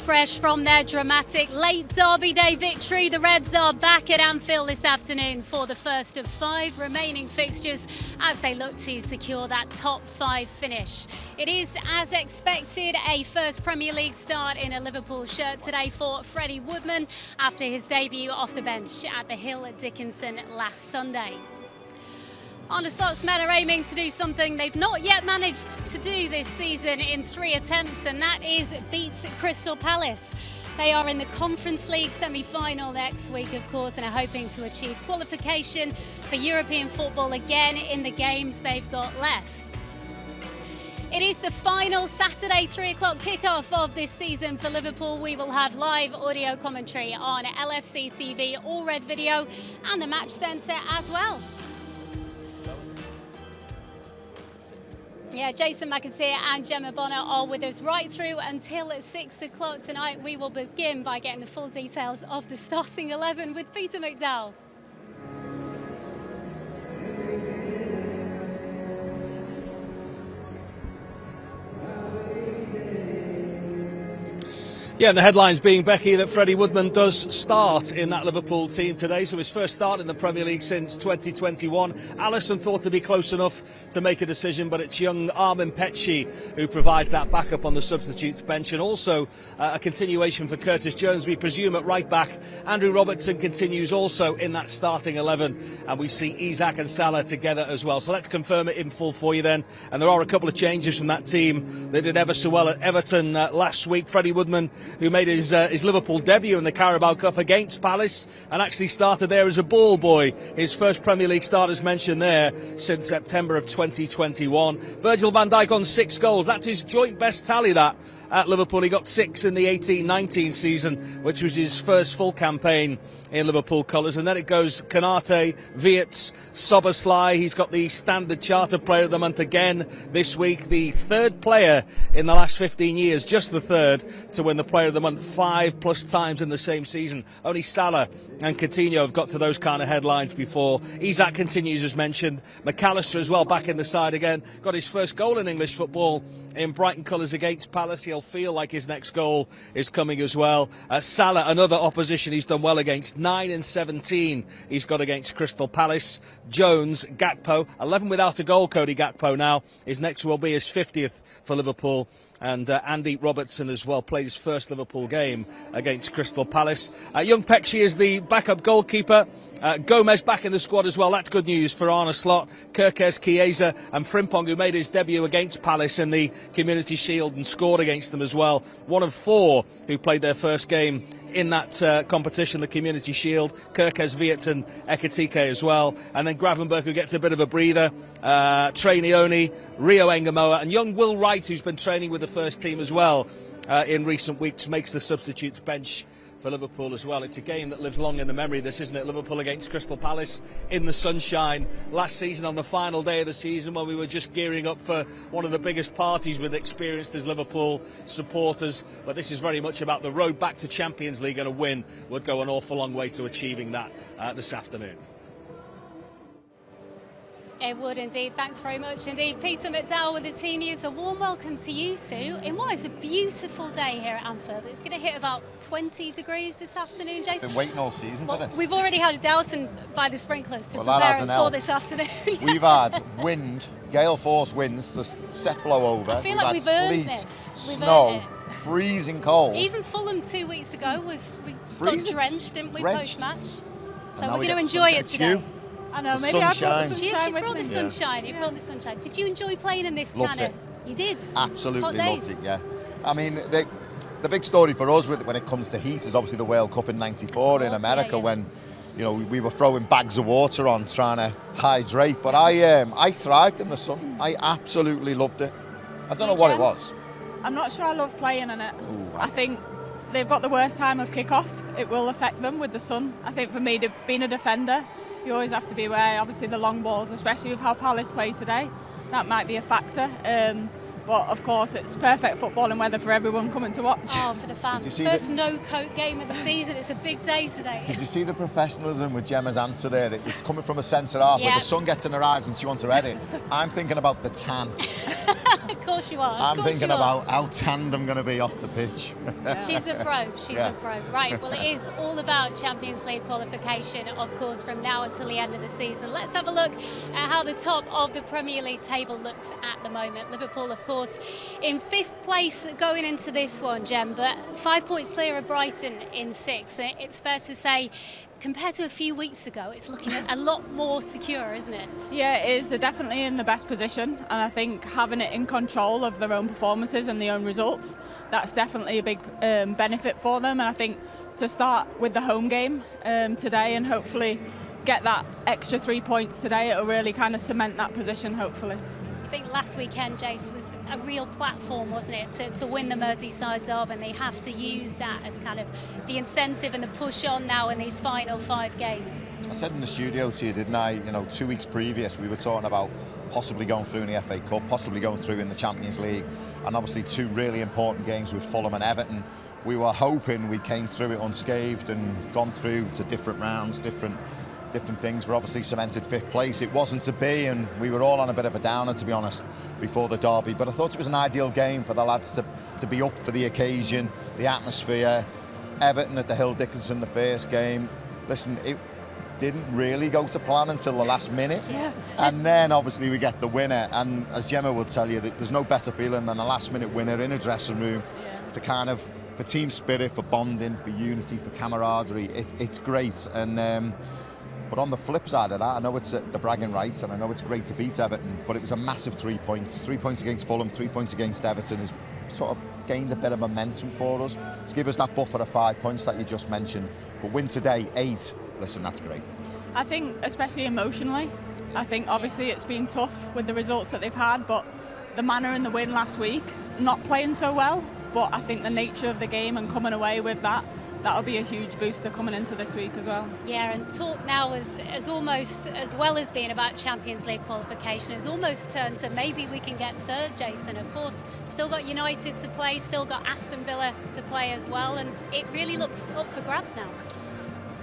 fresh from their dramatic late Derby Day victory. The Reds are back at Anfield this afternoon for the first of 5 remaining fixtures as they look to secure that top 5 finish. It is, as expected, a first Premier League start in a Liverpool shirt today for Freddy Woodman after his debut off the bench at the Hill at Dickinson last Sunday. Arne Slot's men are aiming to do something they've not yet managed to do this season in 3 attempts, and that is beat Crystal Palace. They are in the Conference League semi-final next week, of course, and are hoping to achieve qualification for European football again in the games they've got left. It is the final Saturday 3 o'clock kickoff of this season for Liverpool. We will have live audio commentary on LFC TV, All Red Video and the Match Centre as well. Yeah, Jason McAteer and Gemma Bonner are with us right through until 6 o'clock tonight. We will begin by getting the full details of the starting 11 with Peter McDowell. Yeah, and the headlines being, Becky, that Freddy Woodman does start in that Liverpool team today. So his first start in the Premier League since 2021. Alisson thought to be close enough to make a decision, but it's young Armin Petchy who provides that backup on the substitutes bench. And also a continuation for Curtis Jones, we presume, at right back. Andrew Robertson continues also in that starting 11. And we see Isak and Salah together as well. So let's confirm it in full for you then. And there are a couple of changes from that team. They did ever so well at Everton last week. Freddy Woodman, who made his Liverpool debut in the Carabao Cup against Palace and actually started there as a ball boy. His first Premier League start, as mentioned there, since September of 2021. Virgil van Dijk on 6 goals. That's his joint best tally, that, at Liverpool. He got 6 in the 18-19 season, which was his first full campaign in Liverpool colours. And then it goes Konate, Wirtz, Szoboszlai. He's got the Standard Charter Player of the Month again this week. The 3rd player in the last 15 years, just the 3rd, to win the Player of the Month 5+ times in the same season. Only Salah and Coutinho have got to those kind of headlines before. Isak continues, as mentioned. McAllister as well, back in the side again. Got his first goal in English football in Brighton colours against Palace. He'll feel like his next goal is coming as well. Salah, another opposition he's done well against. 9 and 17 he's got against Crystal Palace. Jones, Gakpo, 11 without a goal, Cody Gakpo now. His next will be his 50th for Liverpool. And Andy Robertson as well played his first Liverpool game against Crystal Palace. Young Petchy is the backup goalkeeper. Gomez back in the squad as well. That's good news for Arne Slot. Kerkez, Chiesa and Frimpong, who made his debut against Palace in the Community Shield and scored against them as well. One of 4 who played their first game in that competition, the Community Shield. Kerkez, Wirtz and Ekitike as well. And then Gravenberg, who gets a bit of a breather. Trey Nioni, Rio Engamoa and young Will Wright, who's been training with the first team as well in recent weeks, makes the substitutes bench for Liverpool as well. It's a game that lives long in the memory, this, isn't it? Liverpool against Crystal Palace in the sunshine last season on the final day of the season, when we were just gearing up for one of the biggest parties we'd experienced as Liverpool supporters. But this is very much about the road back to Champions League, and a win would go an awful long way to achieving that this afternoon. It would indeed. Thanks very much indeed. Peter McDowell with the team news. A warm welcome to you two in what is a beautiful day here at Anfield. It's going to hit about 20 degrees this afternoon, Jason. Been waiting all season for this. We've already had a dousing by the sprinklers to prepare us for this afternoon. We've had wind, gale force winds, the set blow over. I feel like we've earned this. Snow, freezing cold. Even Fulham 2 weeks ago we got drenched, didn't we, post-match? So we're going to enjoy it today. I know, maybe I brought the sunshine. She's brought the sunshine. You brought the sunshine. Did you enjoy playing in this kind of? You did. Absolutely loved it. Yeah. I mean, the big story for us when it comes to heat is obviously the World Cup in '94 in America, when we were throwing bags of water on trying to hydrate. But I thrived in the sun. I absolutely loved it. I don't know what it was. I'm not sure I love playing in it. I think they've got the worst time of kick-off. It will affect them with the sun. I think for me, being a defender, you always have to be aware, obviously, the long balls, especially with how Palace play today. That might be a factor. But, of course, it's perfect footballing weather for everyone coming to watch. Oh, for the fans. First no-coat game of the season. It's a big day today. Did you see the professionalism with Gemma's answer there? It was coming from a centre-half where the sun gets in her eyes and she wants to head it. I'm thinking about the tan. course you are. I'm thinking about how tanned I'm going to be off the pitch. She's a pro. She's a pro. Right, well, it is all about Champions League qualification, of course, from now until the end of the season. Let's have a look at how the top of the Premier League table looks at the moment. Liverpool, of course, in 5th place going into this one, Jem, but 5 points clear of Brighton in 6th. It's fair to say, compared to a few weeks ago, it's looking a lot more secure, isn't it? Yeah, it is. They're definitely in the best position, and I think having it in control of their own performances and their own results, that's definitely a big benefit for them. And I think to start with the home game today and hopefully get that extra 3 points today, it'll really kind of cement that position, hopefully. I think last weekend, Jace, was a real platform, wasn't it, to win the Merseyside derby, and they have to use that as kind of the incentive and the push on now in these final 5 games. I said in the studio to you, didn't I, 2 weeks previous, we were talking about possibly going through in the FA Cup, possibly going through in the Champions League, and obviously 2 really important games with Fulham and Everton. We were hoping we came through it unscathed and gone through to different rounds, different things. We're obviously cemented 5th place. It wasn't to be, and we were all on a bit of a downer, to be honest, before the derby. But I thought it was an ideal game for the lads to be up for the occasion, the atmosphere. Everton at the Hill Dickinson, the first game. Listen, it didn't really go to plan until the last minute. Yeah. And then obviously we get the winner. And as Gemma will tell you, there's no better feeling than a last-minute winner in a dressing room to kind of, for team spirit, for bonding, for unity, for camaraderie. It's great. And but on the flip side of that, I know it's the bragging rights, and I know it's great to beat Everton, but it was a massive 3 points. 3 points against Fulham, 3 points against Everton has sort of gained a bit of momentum for us to give us that buffer of 5 points that you just mentioned. But win today, 8. Listen, that's great. I think, especially emotionally, I think obviously it's been tough with the results that they've had, but the manner in the win last week, not playing so well, but I think the nature of the game and coming away with that'll be a huge booster coming into this week as well. Yeah, and talk now as almost, as well as being about Champions League qualification, has almost turned to maybe we can get 3rd, Jason. Of course, still got United to play, still got Aston Villa to play as well, and it really looks up for grabs now.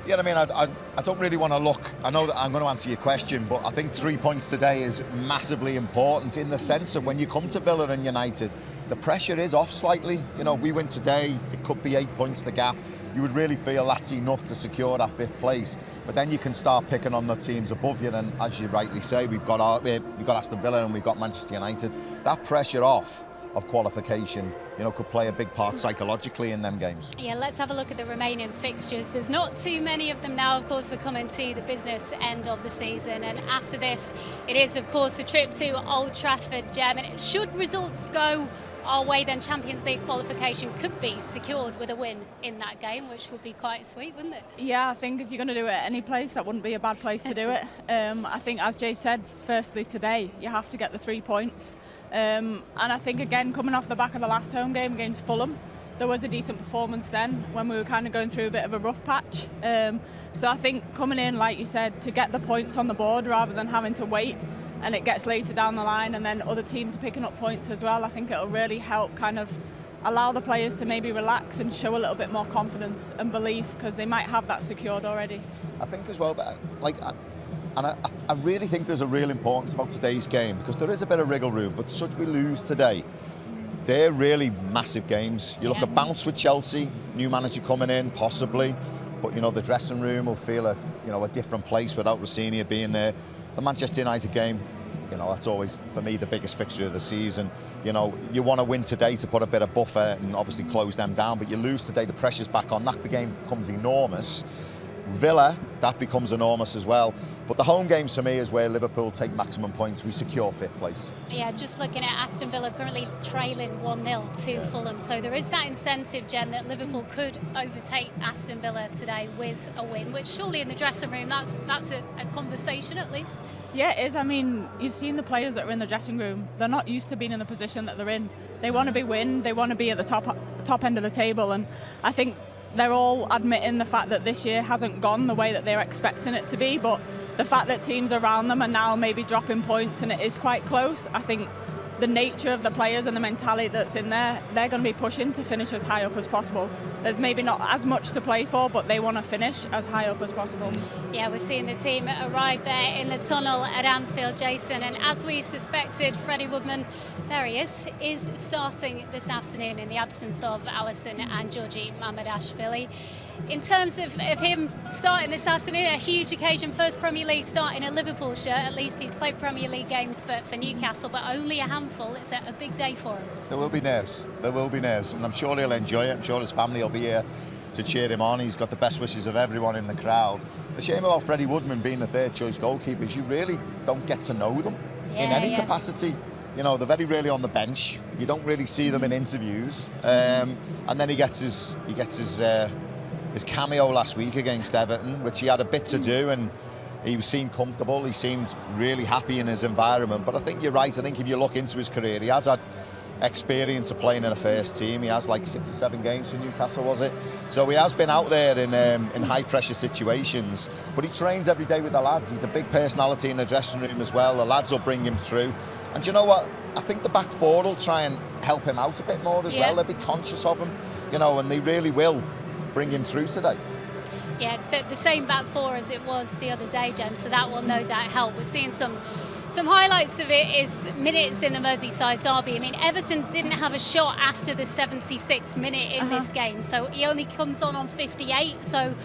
Yeah, I mean, I don't really want to look. I know that I'm going to answer your question, but I think 3 points today is massively important in the sense of when you come to Villa and United, the pressure is off slightly. If we win today, it could be 8 points the gap. You would really feel that's enough to secure that 5th place. But then you can start picking on the teams above you, and as you rightly say, we've got Aston Villa and we've got Manchester United. That pressure off of qualification, could play a big part psychologically in them games. Yeah, let's have a look at the remaining fixtures. There's not too many of them now. Of course, we're coming to the business end of the season, and after this, it is, of course, a trip to Old Trafford, Gem. And should results go our way, then Champions League qualification could be secured with a win in that game, which would be quite sweet, wouldn't it? Yeah, I think if you're going to do it at any place, that wouldn't be a bad place to do it. I think, as Jay said, firstly today, you have to get the 3 points. And I think, again, coming off the back of the last home game against Fulham, there was a decent performance then when we were kind of going through a bit of a rough patch. So I think coming in, like you said, to get the points on the board rather than having to wait and it gets later down the line and then other teams are picking up points as well, I think it'll really help kind of allow the players to maybe relax and show a little bit more confidence and belief, because they might have that secured already. I think as well, but I really think there's a real importance about today's game, because there is a bit of wriggle room, but should we lose today, they're really massive games. You look at bounce with Chelsea, new manager coming in, possibly, but the dressing room will feel a different place without Rossini being there. The Manchester United game, that's always, for me, the biggest fixture of the season. You want to win today to put a bit of buffer and obviously close them down, but you lose today, the pressure's back on. That game becomes enormous. Villa, that becomes enormous as well. But the home games for me is where Liverpool take maximum points. We secure 5th place. Yeah, just looking at Aston Villa currently trailing 1-0 to Fulham. So there is that incentive, Jen, that Liverpool could overtake Aston Villa today with a win, which surely in the dressing room, that's a conversation at least. Yeah, it is. I mean, you've seen the players that are in the dressing room. They're not used to being in the position that they're in. They want to win. They want to be at the top end of the table. And I think they're all admitting the fact that this year hasn't gone the way that they're expecting it to be, but the fact that teams around them are now maybe dropping points and it is quite close, I think the nature of the players and the mentality that's in there, they're going to be pushing to finish as high up as possible. There's maybe not as much to play for, but they want to finish as high up as possible. Yeah, we're seeing the team arrive there in the tunnel at Anfield, Jason, and as we suspected, Freddy Woodman, there he is starting this afternoon in the absence of Alisson and Georgie Mamadashvili. In terms of him starting this afternoon, a huge occasion, first Premier League start in a Liverpool shirt. At least he's played Premier League games for Newcastle, but only a handful. It's a big day for him. There will be nerves, and I'm sure he'll enjoy it. I'm sure his family will be here to cheer him on. He's got the best wishes of everyone in the crowd. The shame about Freddy Woodman being the third choice goalkeeper is you really don't get to know them in any capacity. You know, they're very rarely on the bench. You don't really see them in interviews. And then he gets his cameo last week against Everton, which he had a bit to do, and he seemed comfortable. He seemed really happy in his environment. But I think you're right. I think if you look into his career, he has had experience of playing in a first team. He has like 6 or 7 games for Newcastle, was it? So he has been out there in high pressure situations, but he trains every day with the lads. He's a big personality in the dressing room as well. The lads will bring him through. And you know what? I think the back four will try and help him out a bit more as well. They'll be conscious of him, you know, and they really will bring him through today. Yeah, it's the same back four as it was the other day, James, so that will no doubt help. We're seeing some highlights of it is minutes in the Merseyside derby. I mean, Everton didn't have a shot after the 76th minute in this game, so he only comes on 58, so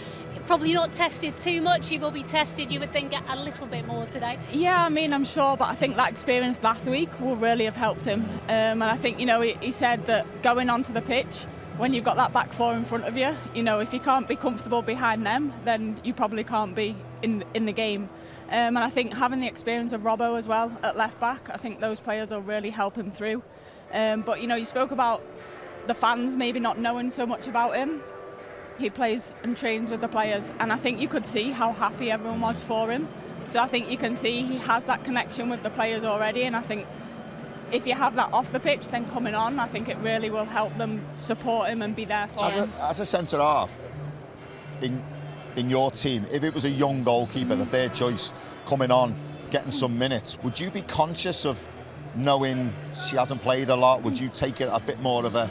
probably not tested too much. He will be tested, you would think, a little bit more today. Yeah, I mean, I'm sure, but I think that experience last week will really have helped him. And I think, you know, he said that going onto the pitch, when you've got that back four in front of you, you know, if you can't be comfortable behind them, then you probably can't be in the game. And I think having the experience of Robbo as well at left back, I think those players will really help him through. But, you know, you spoke about the fans maybe not knowing so much about him. He plays and trains with the players, and I think you could see how happy everyone was for him. So I think you can see he has that connection with the players already, and I think if you have that off the pitch, then coming on, I think it really will help them support him and be there for him. As a centre half in your team, if it was a young goalkeeper, the third choice, coming on, getting some minutes, would you be conscious of knowing she hasn't played a lot? Would you take it a bit more of a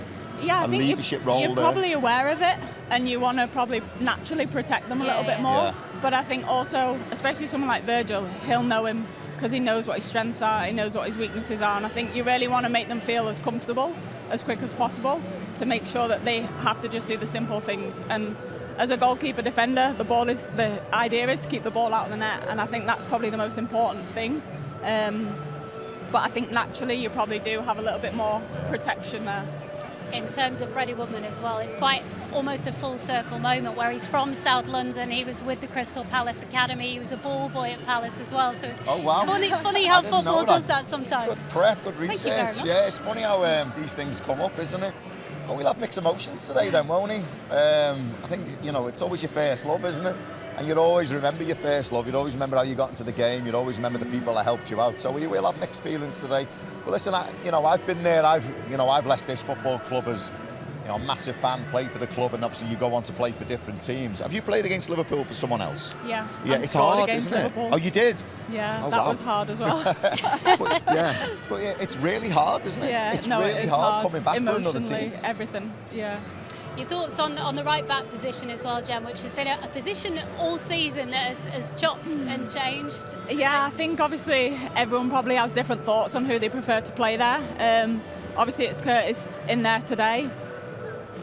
leadership role? You're probably aware of it, and you want to probably naturally protect them a little bit more. Yeah. But I think also, especially someone like Virgil, he'll know him because he knows what his strengths are, he knows what his weaknesses are, and I think you really want to make them feel as comfortable as quick as possible to make sure that they have to just do the simple things. And as a goalkeeper defender, the idea is to keep the ball out of the net, and I think that's probably the most important thing. But I think naturally you probably do have a little bit more protection there. In terms of Freddy Woodman as well, it's quite almost a full circle moment where he's from South London. He was with the Crystal Palace Academy. He was a ball boy at Palace as well. So it's funny how football does that sometimes. Good prep, good research. Yeah, it's funny how these things come up, isn't it? Oh, we'll have mixed emotions today then, won't he? I think, you know, it's always your first love, isn't it? And you'd always remember your first love. You'd always remember how you got into the game. You'd always remember the people that helped you out. So we will have mixed feelings today. But listen, I've been there. I've left this football club as, you know, a massive fan, played for the club, and obviously you go on to play for different teams. Have you played against Liverpool for someone else? Yeah. Yeah, it's hard, isn't it? Liverpool. Oh, you did? Yeah, that was hard as well. but it's really hard, isn't it? Yeah, it's really hard coming back for another team. Everything, yeah. Your thoughts on the right back position as well, Jem, which has been a position all season that has chopped and changed? Yeah, I think obviously everyone probably has different thoughts on who they prefer to play there. Obviously it's Curtis in there today.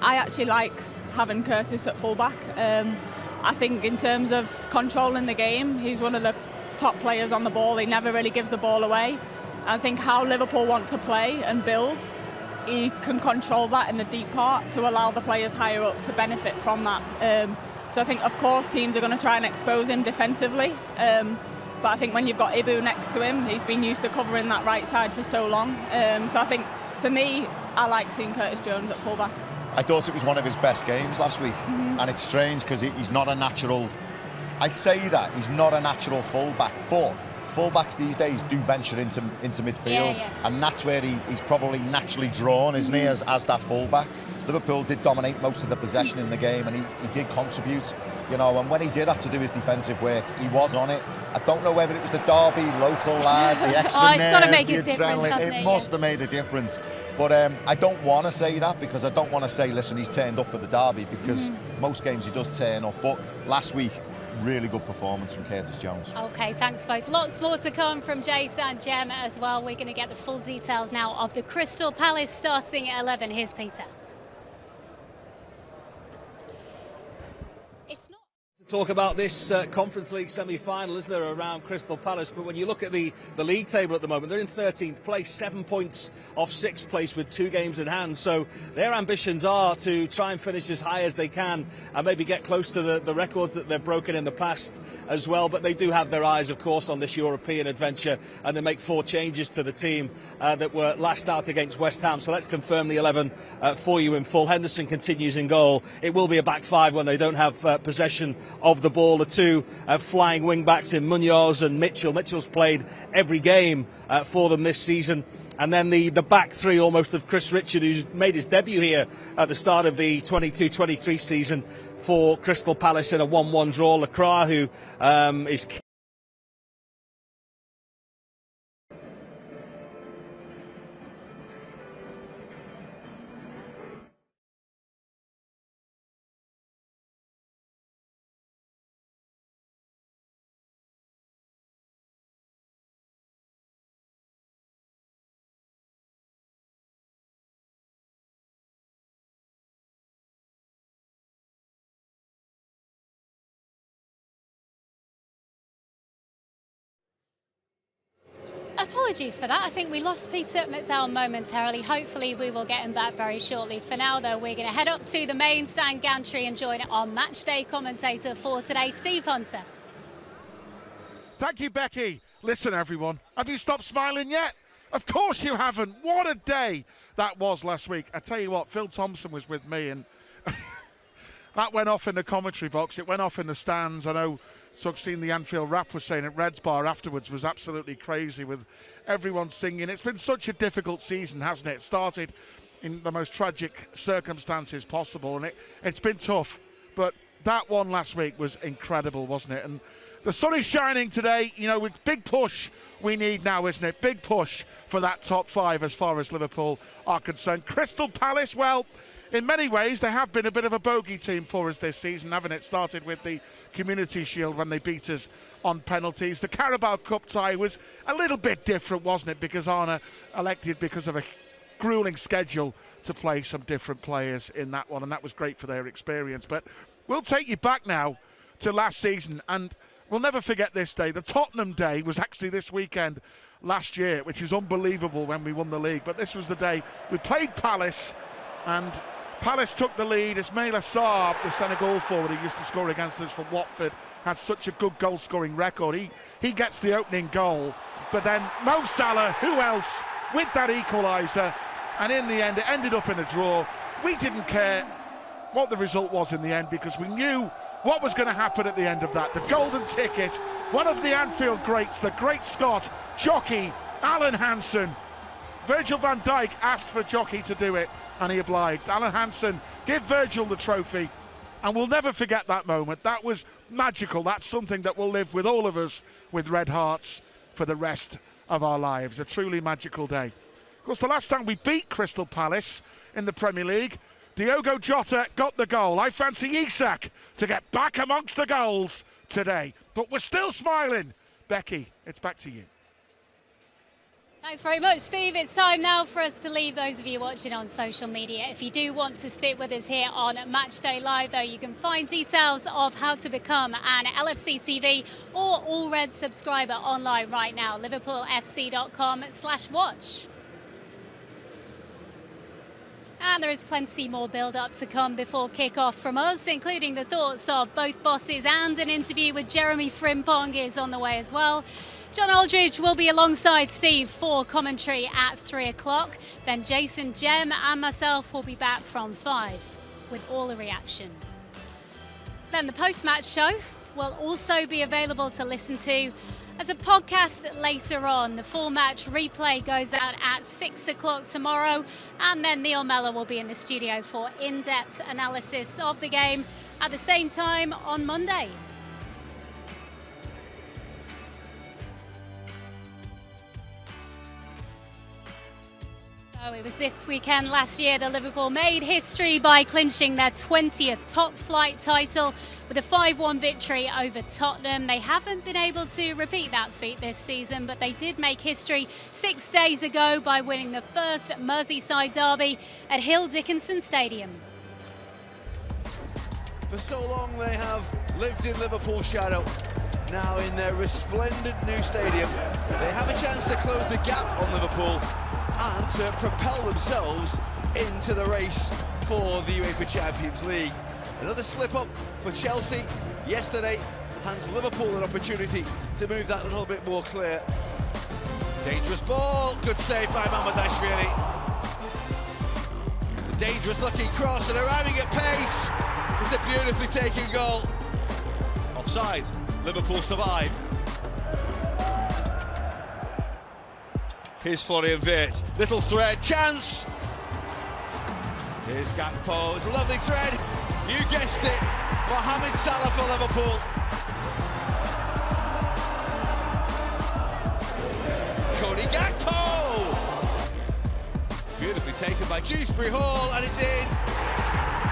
I actually like having Curtis at fullback. I think in terms of controlling the game, he's one of the top players on the ball. He never really gives the ball away. I think how Liverpool want to play and build, he can control that in the deep part to allow the players higher up to benefit from that. So I think, of course, teams are going to try and expose him defensively. But I think when you've got Ibu next to him, he's been used to covering that right side for so long. So I think, for me, I like seeing Curtis Jones at fullback. I thought it was one of his best games last week. And it's strange because he's not a natural... I say that, he's not a natural fullback, but fullbacks these days do venture into midfield, and that's where he's probably naturally drawn, isn't he, as that fullback. Liverpool did dominate most of the possession in the game, and he did contribute, you know, and when he did have to do his defensive work, he was on it. I don't know whether it was the derby, local lad, the extra it's got to make the a difference, adrenaline. It must have made a difference. But I don't want to say that, because I don't want to say, listen, he's turned up for the derby, because most games he does turn up. But last week, really good performance from Curtis Jones. Okay, thanks both. Lots more to come from Jace and Jem as well. We're going to get the full details now of the Crystal Palace starting 11. Here's Peter. It's not Talk about this Conference League semi-final, isn't there, around Crystal Palace? But when you look at the league table at the moment, they're in 13th place, 7 points off 6th place with 2 games in hand. So their ambitions are to try and finish as high as they can and maybe get close to the records that they've broken in the past as well. But they do have their eyes, of course, on this European adventure, and they make 4 changes to the team that were last out against West Ham. So let's confirm the 11 for you in full. Henderson continues in goal. It will be a back 5 when they don't have possession of the ball. The 2 flying wing backs in Munoz and Mitchell. Mitchell's played every game for them this season. And then the back 3 almost of Chris Richard, who's made his debut here at the start of the 22-23 season for Crystal Palace in a 1-1 draw. Lacroix, who is Apologies for that. I think we lost Peter McDowell momentarily. Hopefully we will get him back very shortly. For now, though, we're going to head up to the main stand gantry and join our Matchday commentator for today, Steve Hunter. Thank you, Becky. Listen, everyone, have you stopped smiling yet? Of course you haven't. What a day that was last week. I tell you what, Phil Thompson was with me, and that went off in the commentary box. It went off in the stands. I know, so I've seen the Anfield rap was saying at Reds Bar afterwards was absolutely crazy with everyone singing. It's been such a difficult season, hasn't it? It started in the most tragic circumstances possible, and it's been tough. But that one last week was incredible, wasn't it? And the sun is shining today, you know, with big push we need now, isn't it? Big push for that top 5 as far as Liverpool are concerned. Crystal Palace, well, in many ways, they have been a bit of a bogey team for us this season, haven't it? Started with the Community Shield when they beat us on penalties. The Carabao Cup tie was a little bit different, wasn't it? Because Arne elected, because of a grueling schedule, to play some different players in that one, and that was great for their experience. But we'll take you back now to last season, and we'll never forget this day. The Tottenham day was actually this weekend last year, which is unbelievable when we won the league. But this was the day we played Palace, and Palace took the lead. Ismaila Sarr, the Senegal forward who used to score against us for Watford, had such a good goal-scoring record. He gets the opening goal, but then Mo Salah, who else, with that equaliser, and in the end it ended up in a draw. We didn't care what the result was in the end because we knew what was going to happen at the end of that. The golden ticket, one of the Anfield greats, the great Scot, jockey Alan Hansen. Virgil van Dijk asked for jockey to do it, and he obliged. Alan Hansen, give Virgil the trophy, and we'll never forget that moment. That was magical. That's something that will live with all of us with red hearts for the rest of our lives. A truly magical day. Of course, the last time we beat Crystal Palace in the Premier League, Diogo Jota got the goal. I fancy Isak to get back amongst the goals today. But we're still smiling. Becky, it's back to you. Thanks very much, Steve. It's time now for us to leave those of you watching on social media. If you do want to stick with us here on Matchday Live, though, you can find details of how to become an LFC TV or All Red subscriber online right now, liverpoolfc.com/watch. And there is plenty more build-up to come before kick-off from us, including the thoughts of both bosses, and an interview with Jeremy Frimpong is on the way as well. John Aldridge will be alongside Steve for commentary at 3 o'clock. Then Jason, Jem and myself will be back from 5 with all the reaction. Then the post-match show will also be available to listen to as a podcast later on. The full match replay goes out at 6 o'clock tomorrow, and then Neil Mellor will be in the studio for in-depth analysis of the game at the same time on Monday. So Oh, it was this weekend last year that Liverpool made history by clinching their 20th top-flight title with a 5-1 victory over Tottenham. They haven't been able to repeat that feat this season, but they did make history 6 days ago by winning the first Merseyside derby at Hill Dickinson Stadium. For so long they have lived in Liverpool's shadow. Now in their resplendent new stadium, they have a chance to close the gap on Liverpool and to propel themselves into the race for the UEFA Champions League. Another slip-up for Chelsea yesterday hands Liverpool an opportunity to move that a little bit more clear. Dangerous ball, good save by Mamadashvili. The dangerous looking cross and arriving at pace. It's a beautifully taken goal. Offside, Liverpool survive. Here's Florian Wirtz, little thread, chance! Here's Gakpo, it's a lovely thread. You guessed it, Mohamed Salah for Liverpool. Cody Gakpo! Beautifully taken by Dewsbury Hall, and it's in.